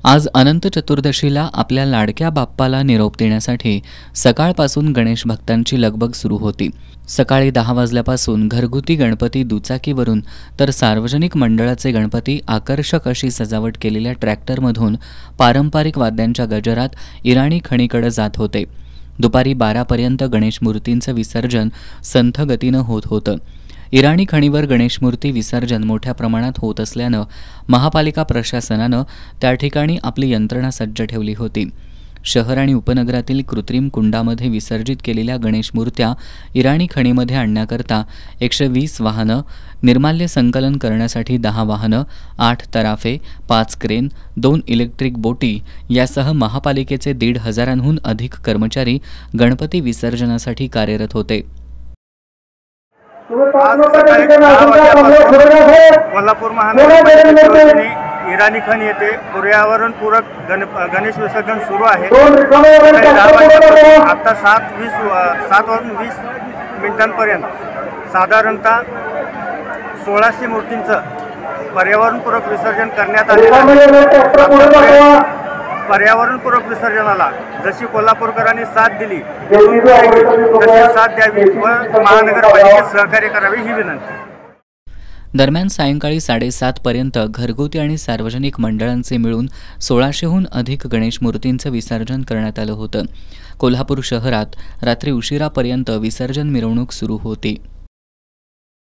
आज अनंत चतुर्दशीला आपल्या लाडक्या बाप्पाला निरोप देण्यासाठी सकाळपासून गणेश भक्तांची लगबग सुरू होती। सकाळी 10 वाजल्यापासून घरगुती गणपती दुचाकीवरून तर सार्वजनिक मंडळाचे गणपती आकर्षक अशी सजावट केलेल्या ट्रॅक्टरमधून पारंपरिक वाद्यांच्या गजरात इराणी खणीकडे जात होते। दुपारी 12 पर्यंत गणेश मूर्तींचं विसर्जन संथ गतीनं होत होतं। इराणी खणीवर गणेश मूर्ती विसर्जन मोठ्या प्रमाणात होत असल्यानं महापालिका प्रशासनानं त्या ठिकाणी आपली यंत्रणा सज्ज ठेवली होती। शहर आणि उपनगरातील कृत्रिम कुंडामध्ये विसर्जित केलेल्या गणेश मूर्त्या इराणी खणीमध्ये आणण्याकरता 120 वाहनं, निर्माल्य संकलन करण्यासाठी 10 वाहनं, 8 तराफे, 5 क्रेन, 2 इलेक्ट्रिक बोटी यासह महापालिकेचे 1,500हून अधिक कर्मचारी गणपती विसर्जनासाठी कार्यरत होते। आज सकाळी 10 वाजल्यापासून कोल्हापूर महानगरपालिकेच्या वतीने इराणी खण येथे पर्यावरणपूरक गणेश विसर्जन सुरू आहे। 10 वाजल्यापासून आता 7:20 साधारणतः 1600 मूर्तींचं पर्यावरणपूरक विसर्जन करण्यात आले आहे। पर्यावरणपूरक विसर्जनाला जशी कोल्हापूरकरांनी साथ दिली तशी साथ द्यावी व महानगरपालिकेत सहकार्य करावे ही विनंती। दरम्यान सायंकाळी 7:30 पर्यंत घरगुती आणि सार्वजनिक मंडळांचे मिळून 1600हून अधिक गणेश मूर्तींचं विसर्जन करण्यात आलं होतं। कोल्हापूर शहरात रात्री उशिरापर्यंत विसर्जन मिरवणूक सुरू होती।